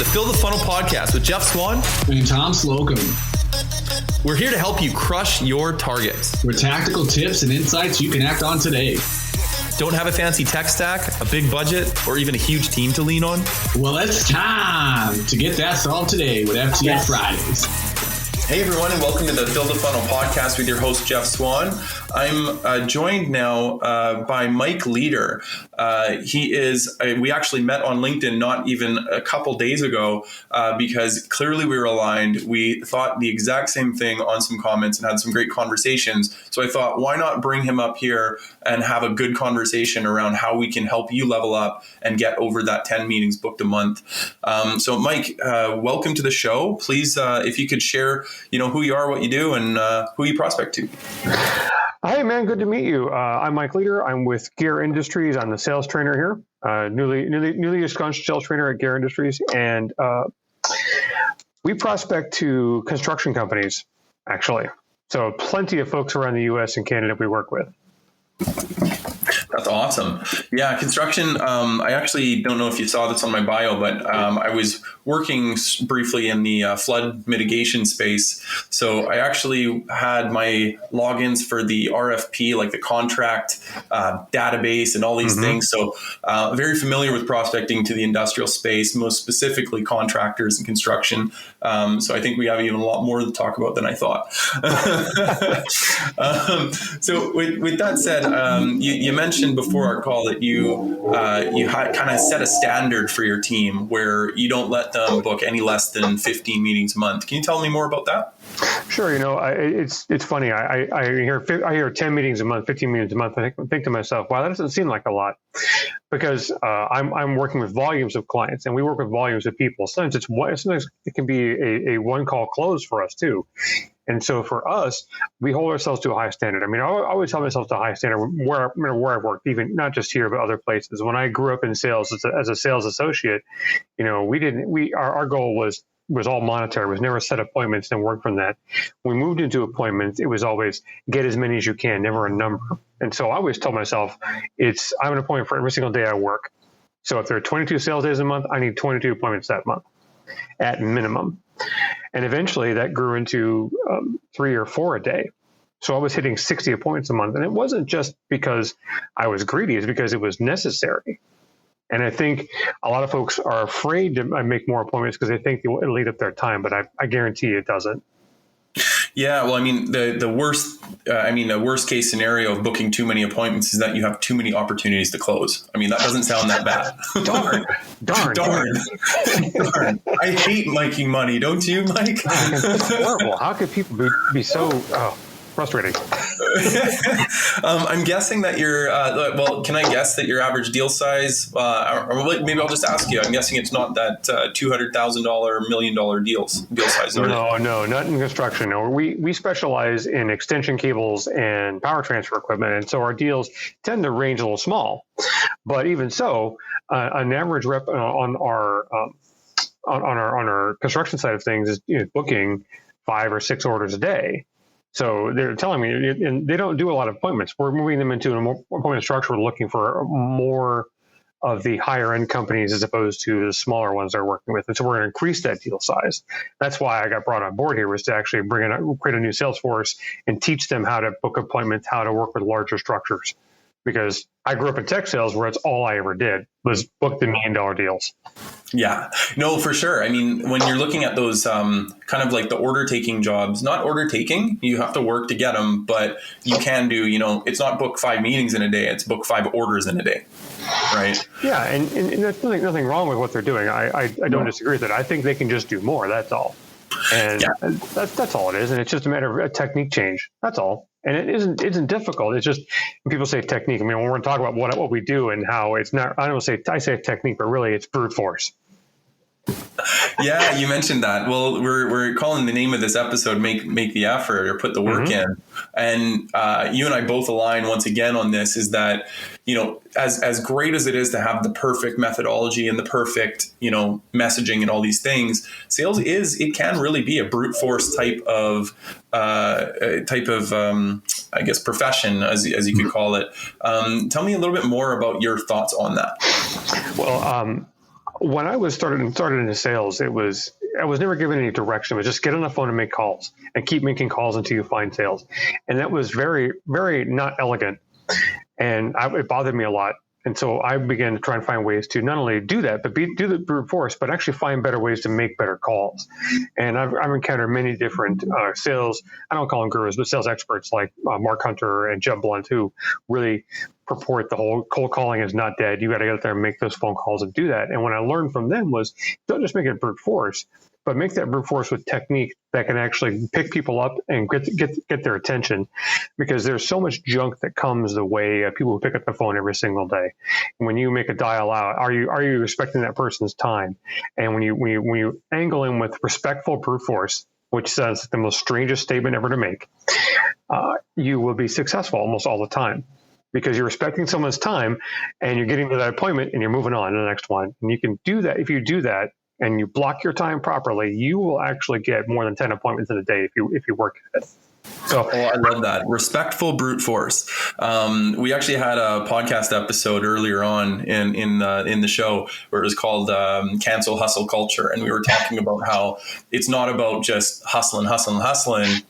the Fill the Funnel podcast with Jeff Swan and Tom Slocum. We're here to help you crush your targets with tactical tips and insights you can act on today. Don't have a fancy tech stack, a big budget, or even a huge team to lean on? Well, it's time to get that solved today with FTF Fridays. Hey everyone, and welcome to the Fill the Funnel podcast with your host, Jeff Swan. I'm joined now by Mike Leader. We actually met on LinkedIn not even a couple days ago because clearly we were aligned. We thought the exact same thing on some comments and had some great conversations. So I thought, why not bring him up here and have a good conversation around how we can help you level up and get over that 10 meetings booked a month. So Mike, welcome to the show. Please, if you could share, who you are, what you do, and who you prospect to. Hey man, good to meet you. I'm Mike Leader. I'm with Gehr Industries. I'm the sales trainer here, newly ensconced sales trainer at Gehr Industries, and we prospect to construction companies, actually. So plenty of folks around the U.S. and Canada we work with. That's awesome. Yeah, construction. I actually don't know if you saw this on my bio, but I was working briefly in the flood mitigation space. So I actually had my logins for the RFP, like the contract database and all these things. So very familiar with prospecting to the industrial space, most specifically contractors and construction. So I think we have even a lot more to talk about than I thought. So with that said, you mentioned before our call that you kind of set a standard for your team where you don't let them book any less than 15 meetings a month. Can you tell me more about that? Sure. It's funny. I hear 10 meetings a month, 15 meetings a month. I think to myself, wow, that doesn't seem like a lot, because I'm working with volumes of clients, and we work with volumes of people. Sometimes it can be a one call close for us too. And so for us, we hold ourselves to a high standard. I mean, I always hold myself to a high standard where I work, even not just here, but other places. When I grew up in sales as a sales associate, our goal was all monetary. It was never set appointments and work from that. When we moved into appointments, it was always get as many as you can, never a number. And so I always told myself, I have an appointment for every single day I work. So if there are 22 sales days a month, I need 22 appointments that month at minimum. And eventually that grew into 3 or 4 a day. So I was hitting 60 appointments a month. And it wasn't just because I was greedy, it's because it was necessary. And I think a lot of folks are afraid to make more appointments because they think it'll eat up their time, but I guarantee you it doesn't. Yeah, well, I mean, the worst case scenario of booking too many appointments is that you have too many opportunities to close. I mean, that doesn't sound that bad. Darn. I hate making money, don't you, Mike? It's horrible. How could people be so frustrating? I'm guessing that can I guess that your average deal size, or maybe I'll just ask you, I'm guessing it's not that $200,000, $1 million deal size. No, not in construction. No, we specialize in extension cables and power transfer equipment. And so our deals tend to range a little small, but even so, an average rep on our construction side of things is booking 5 or 6 orders a day. So they're telling me, and they don't do a lot of appointments. We're moving them into a more appointment structure. We're looking for more of the higher end companies as opposed to the smaller ones they're working with. And so we're going to increase that deal size. That's why I got brought on board here, was to actually create a new sales force and teach them how to book appointments, how to work with larger structures. Because I grew up in tech sales where it's all I ever did was book the $1 million deals. Yeah, no, for sure. I mean, when you're looking at those kind of like the order taking jobs, not order taking, you have to work to get them, but you can do, it's not book 5 meetings in a day, it's book 5 orders in a day. Right. Yeah. And there's nothing wrong with what they're doing. I don't disagree with it. I think they can just do more. That's all. And that's all it is. And it's just a matter of a technique change. That's all. And it isn't difficult. It's just when people say technique. I mean, when we're talking about what we do and how it's not, I say technique, but really it's brute force. Yeah, you mentioned that. Well, we're calling the name of this episode "Make the Effort" or "Put the Work in," and you and I both align once again on this. Is that as great as it is to have the perfect methodology and the perfect messaging and all these things, sales can really be a brute force type of I guess profession, as you could call it. Tell me a little bit more about your thoughts on that. Well, when I was started into sales, I was never given any direction. It was just get on the phone and make calls and keep making calls until you find sales. And that was very, very not elegant. And it bothered me a lot. And so I began to try and find ways to not only do that, but do the brute force, but actually find better ways to make better calls. And I've encountered many different sales, I don't call them gurus, but sales experts like Mark Hunter and Jeb Blunt, who really purport the whole cold calling is not dead. You got to get out there and make those phone calls and do that. And what I learned from them was don't just make it brute force, but make that brute force with technique that can actually pick people up and get their attention, because there's so much junk that comes the way of people who pick up the phone every single day. And when you make a dial out, are you respecting that person's time? And when you angle in with respectful brute force, which sounds like the most strangest statement ever to make, you will be successful almost all the time, because you're respecting someone's time and you're getting to that appointment and you're moving on to the next one. And you can do that. If you do that, and you block your time properly, you will actually get more than 10 appointments in a day if you work at it. So, I love that. Respectful brute force. We actually had a podcast episode earlier on in the show where it was called Cancel Hustle Culture. And we were talking about how it's not about just hustling.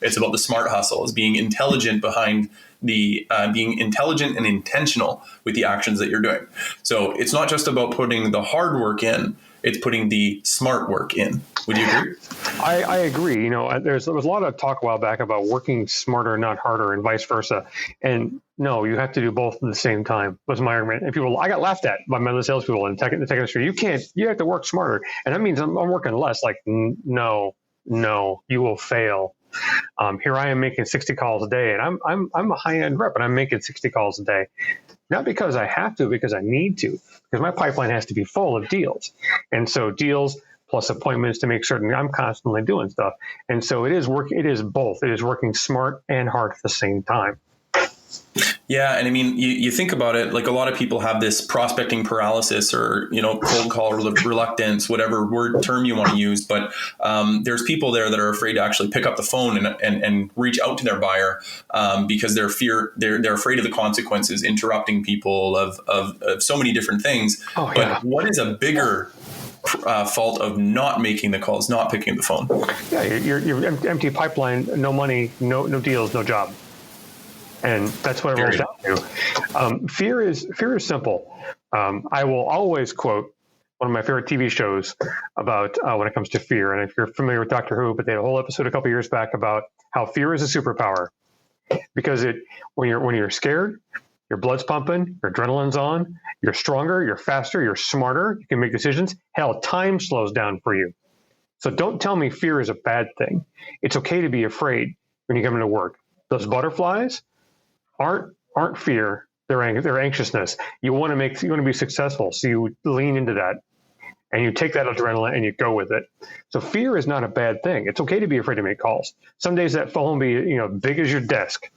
It's about the smart hustle, is being intelligent behind being intelligent and intentional with the actions that you're doing. So it's not just about putting the hard work in, it's putting the smart work in. Would you agree? I agree. There was a lot of talk a while back about working smarter, not harder, and vice versa. And no, you have to do both at the same time, was my argument. And I got laughed at by my other salespeople in the tech industry. You have to work smarter. And that means I'm working less. Like, no, you will fail. Here I am making 60 calls a day, and I'm a high-end rep, and I'm making 60 calls a day. Not because I have to, because I need to, because my pipeline has to be full of deals. And so deals plus appointments to make certain I'm constantly doing stuff. And so it is both. It is working smart and hard at the same time. Yeah. And I mean, you think about it, like a lot of people have this prospecting paralysis or, cold call reluctance, whatever term you want to use. But there's people there that are afraid to actually pick up the phone and reach out to their buyer because they're afraid of the consequences, interrupting people of so many different things. Oh, yeah. But what is a bigger fault of not making the calls, not picking the phone? Yeah, you're empty pipeline, no money, no deals, no job. And that's what it rolls down to. Fear is simple. I will always quote one of my favorite TV shows about when it comes to fear. And if you're familiar with Doctor Who, but they had a whole episode a couple of years back about how fear is a superpower. Because when you're scared, your blood's pumping, your adrenaline's on, you're stronger, you're faster, you're smarter, you can make decisions. Hell, time slows down for you. So don't tell me fear is a bad thing. It's okay to be afraid when you come into work. Those butterflies aren't fear, they're anxiousness. You want to be successful, so you lean into that and you take that adrenaline and you go with it. So fear is not a bad thing. It's okay to be afraid to make calls. Some days that phone will be big as your desk,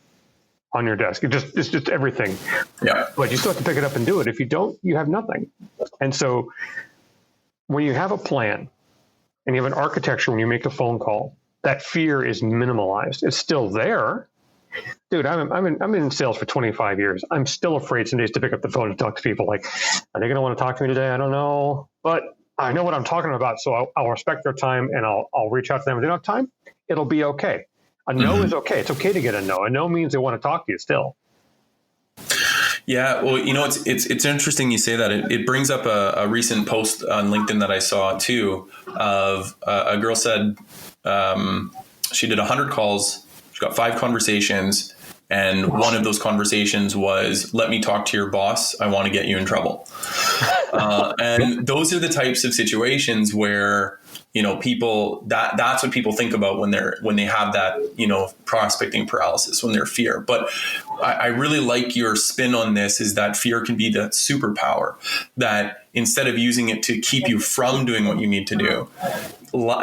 on your desk. It's just everything. Yeah. But you still have to pick it up and do it. If you don't, you have nothing. And so when you have a plan and you have an architecture when you make a phone call, that fear is minimalized. It's still there. Dude, I'm in sales for 25 years. I'm still afraid some days to pick up the phone and talk to people. Like, are they going to want to talk to me today? I don't know, but I know what I'm talking about, so I'll respect their time and I'll reach out to them. If they don't have time, it'll be okay. A no is okay. It's okay to get a no. A no means they want to talk to you still. Yeah, well, it's interesting you say that. It brings up a recent post on LinkedIn that I saw too. Of a girl said she did 100 calls. She got 5 conversations, and one of those conversations was, let me talk to your boss. I want to get you in trouble. And those are the types of situations where, people, that's what people think about when they have that, prospecting paralysis, when they're fear. But I really like your spin on this, is that fear can be that superpower, that instead of using it to keep you from doing what you need to do,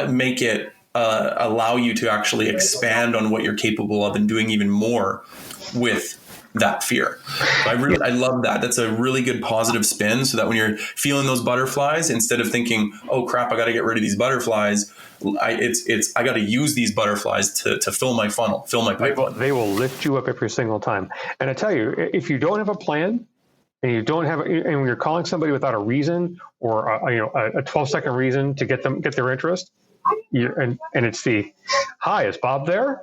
make it allow you to actually expand on what you're capable of and doing even more with that fear. I love that. That's a really good positive spin, so that when you're feeling those butterflies, instead of thinking, oh crap, I got to get rid of these butterflies, I got to use these butterflies to fill my funnel, fill my pipeline. They will lift you up every single time. And I tell you, if you don't have a plan, and you don't have, and when you're calling somebody without a reason or a 12-second reason to get their interest, and it's hi, is Bob there?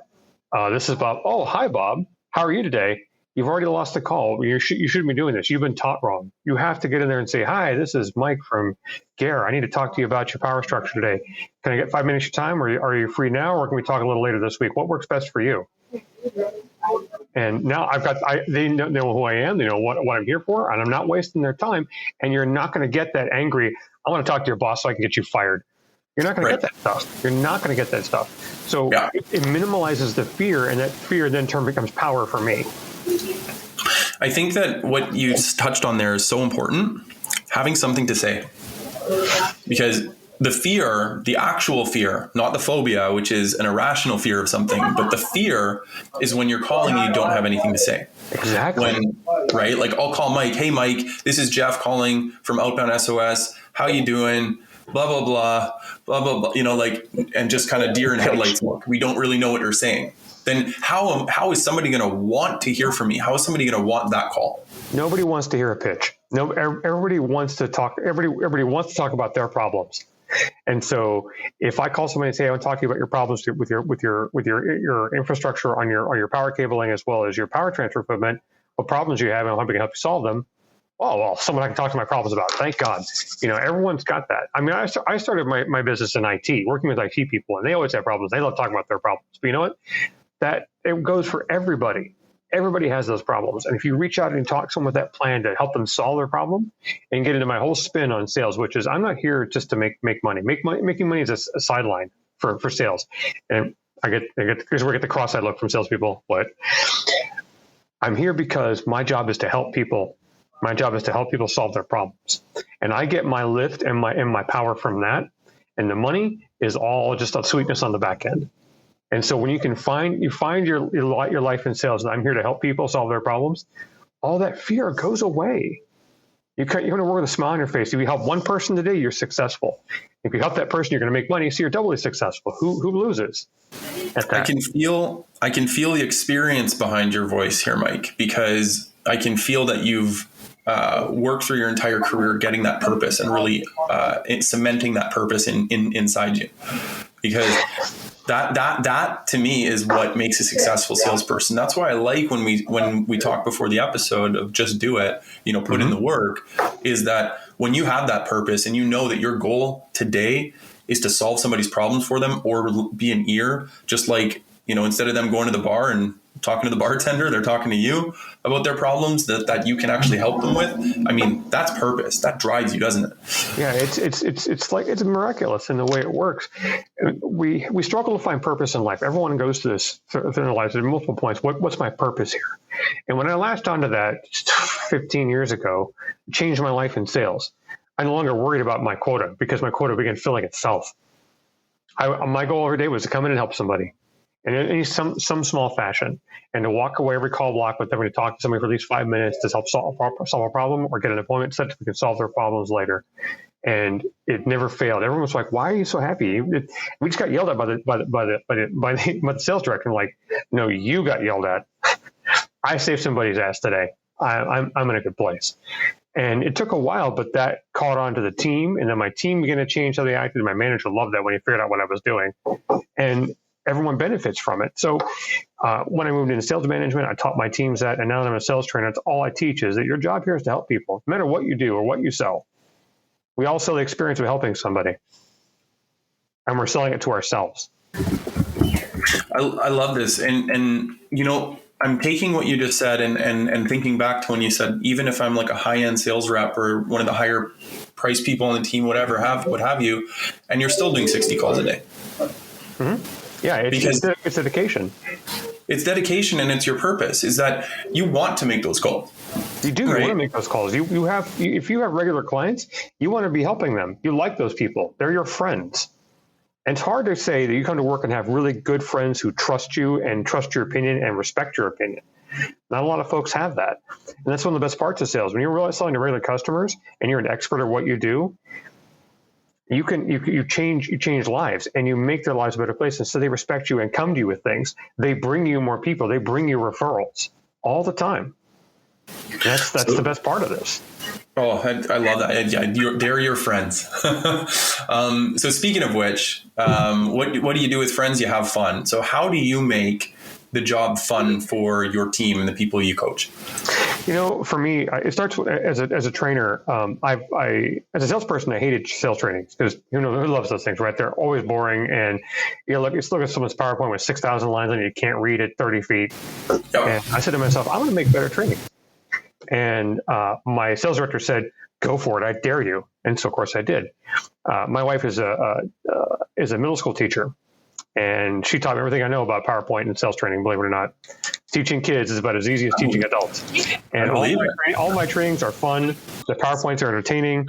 This is Bob. Oh, hi, Bob. How are you today? You've already lost the call. You shouldn't be doing this. You've been taught wrong. You have to get in there and say, hi, this is Mike from Gehr. I need to talk to you about your power structure today. Can I get 5 minutes of your time? Or are you free now? Or can we talk a little later this week? What works best for you? And now they know who I am. They know what I'm here for, and I'm not wasting their time. And you're not going to get that angry, I want to talk to your boss so I can get you fired. You're not going to get that stuff. You're not going to get that stuff. So it minimalizes the fear, and that fear then becomes power for me. I think that what you touched on there is so important, having something to say. Because the fear, the actual fear, not the phobia, which is an irrational fear of something, but the fear is when you're calling and you don't have anything to say. Exactly. Right? Like I'll call Mike. Hey, Mike, this is Jeff calling from Outbound SOS. How you doing? Blah, blah, blah, blah, blah, blah, and just kind of deer in headlights look. We don't really know what you're saying. Then how is somebody going to want to hear from me? How is somebody going to want that call? Nobody wants to hear a pitch. No, everybody wants to talk. Everybody wants to talk about their problems. And so, if I call somebody and say, "I want to talk to you about your problems with your infrastructure on your power cabling as well as your power transfer equipment, what problems you have, and how we can help you solve them." Oh, well, someone I can talk to my problems about. Thank God. Everyone's got that. I mean, I started my business in IT, working with IT people, and they always have problems. They love talking about their problems. But you know what? That it goes for everybody. Everybody has those problems. And if you reach out and talk to someone with that plan to help them solve their problem, and get into my whole spin on sales, which is I'm not here just to make money. Making money is a sideline for sales. And here's where I get the cross-eyed look from salespeople. What? I'm here because my job is to help people. My job is to help people solve their problems. And I get my lift and my power from that. And the money is all just a sweetness on the back end. And so when you find your life in sales, and I'm here to help people solve their problems, all that fear goes away. You're going to work with a smile on your face. If you help one person today, you're successful. If you help that person, you're going to make money, so you're doubly successful. Who loses at that? I can feel the experience behind your voice here, Mike, because I can feel that you've worked through your entire career getting that purpose and really cementing that purpose inside you. Because that to me is what makes a successful salesperson. That's why I like when we talk before the episode of just do it, put in the work, is that when you have that purpose and you know that your goal today is to solve somebody's problems for them or be an ear, just like, instead of them going to the bar and talking to the bartender, they're talking to you about their problems that you can actually help them with. I mean, that's purpose. That drives you, doesn't it? Yeah, it's miraculous in the way it works. We struggle to find purpose in life. Everyone goes to this in their lives at multiple points. What's my purpose here? And when I latched onto that 15 years ago, it changed my life in sales. I'm no longer worried about my quota because my quota began filling itself. My goal every day was to come in and help somebody. In some small fashion, and to walk away every call block with them, to talk to somebody for at least 5 minutes to help solve a problem or get an appointment set so we can solve their problems later. And it never failed. Everyone was like, "Why are you so happy?" We just got yelled at by the sales director. I'm like, "No, you got yelled at. I saved somebody's ass today. I'm in a good place." And it took a while, but that caught on to the team, and then my team began to change how they acted. And my manager loved that when he figured out what I was doing, and everyone benefits from it. So when I moved into sales management, I taught my teams that, and now that I'm a sales trainer, that's all I teach is that your job here is to help people, no matter what you do or what you sell. We all sell the experience of helping somebody, and we're selling it to ourselves. I love this. And I'm taking what you just said and thinking back to when you said, even if I'm like a high-end sales rep or one of the higher price people on the team, what have you, and you're still doing 60 calls a day. Mm-hmm. Yeah, it's dedication. It's dedication, and it's your purpose. Is that you want to make those calls? You do. Right? You want to make those calls. If you have regular clients, you want to be helping them. You like those people. They're your friends. And it's hard to say that you come to work and have really good friends who trust you and trust your opinion and respect your opinion. Not a lot of folks have that, and that's one of the best parts of sales. When you're really selling to regular customers and you're an expert at what you do, you change lives, and you make their lives a better place. And so they respect you and come to you with things. They bring you more people. They bring you referrals all the time. That's the best part of this. Oh, I love that. Yeah, they're your friends. So speaking of which, what do you do with friends? You have fun. So how do you make the job fun for your team and the people you coach? For me, it starts as a trainer. As a salesperson, I hated sales trainings because who loves those things, right? They're always boring, and you look at someone's PowerPoint with 6,000 lines on it, you can't read it 30 feet. Yep. And I said to myself, I want to make better training. And my sales director said, "Go for it! I dare you!" And so, of course, I did. My wife is a middle school teacher, and she taught me everything I know about PowerPoint and sales training. Believe it or not, teaching kids is about as easy as teaching adults. And all my trainings are fun. The PowerPoints are entertaining.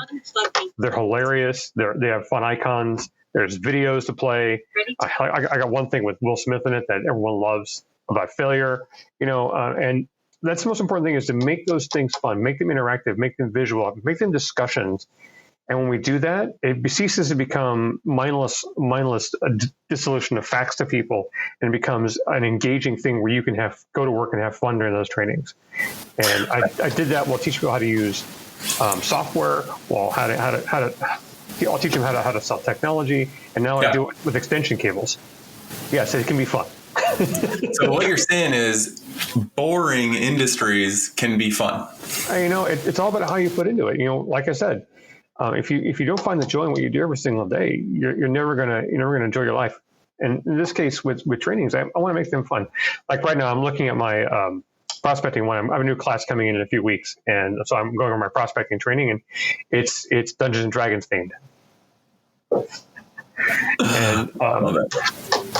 They're hilarious. They have fun icons. There's videos to play. I got one thing with Will Smith in it that everyone loves about failure. And that's the most important thing, is to make those things fun, make them interactive, make them visual, make them discussions. And when we do that, it ceases to become mindless dissolution of facts to people, and it becomes an engaging thing where you can go to work and have fun during those trainings. And I did that while teaching people how to use software, while I'll teach them how to sell technology, and now I do it with extension cables. Yes, it can be fun. So what you're saying is boring industries can be fun. It's all about how you put into it. Like I said, if you don't find the joy in what you do every single day, you're never gonna enjoy your life. And in this case, with trainings, I want to make them fun. Like right now, I'm looking at my prospecting one. I have a new class coming in a few weeks, and so I'm going over my prospecting training, and it's Dungeons and Dragons themed. And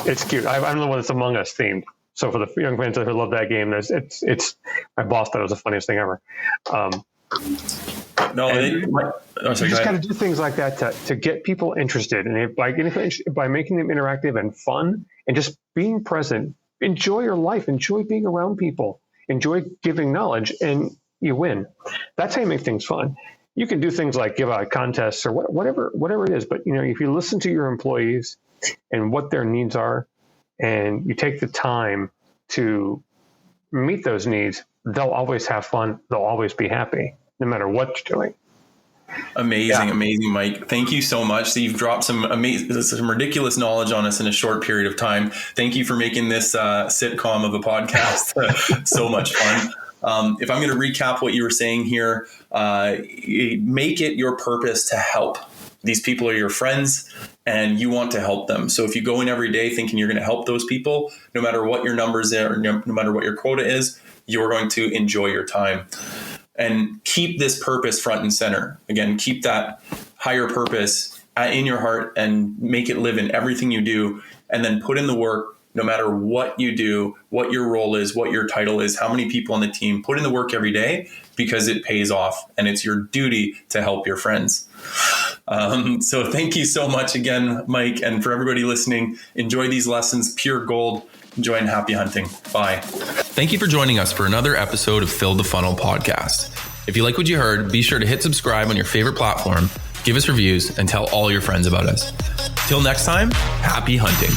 it's cute. I'm the one that's Among Us themed. So for the young fans who love that game, it's my boss thought it was the funniest thing ever. You just got to do things like that to get people interested, and by making them interactive and fun, and just being present. Enjoy your life. Enjoy being around people. Enjoy giving knowledge, and you win. That's how you make things fun. You can do things like give out contests or whatever it is, but if you listen to your employees and what their needs are, and you take the time to meet those needs, they'll always have fun. They'll always be happy, no matter what you're doing. Amazing, Mike. Thank you so much. So you've dropped some ridiculous knowledge on us in a short period of time. Thank you for making this sitcom of a podcast so much fun. If I'm going to recap what you were saying here, make it your purpose to help. These people are your friends, and you want to help them. So if you go in every day thinking you're going to help those people, no matter what your numbers are, no matter what your quota is, you're going to enjoy your time. And keep this purpose front and center. Again, keep that higher purpose in your heart and make it live in everything you do. And then put in the work, no matter what you do, what your role is, what your title is, how many people on the team. Put in the work every day, because it pays off, and it's your duty to help your friends. So thank you so much again, Mike. And for everybody listening, enjoy these lessons, pure gold. Enjoy and happy hunting. Bye. Thank you for joining us for another episode of Fill the Funnel podcast. If you like what you heard, be sure to hit subscribe on your favorite platform, give us reviews, and tell all your friends about us. Till next time, happy hunting.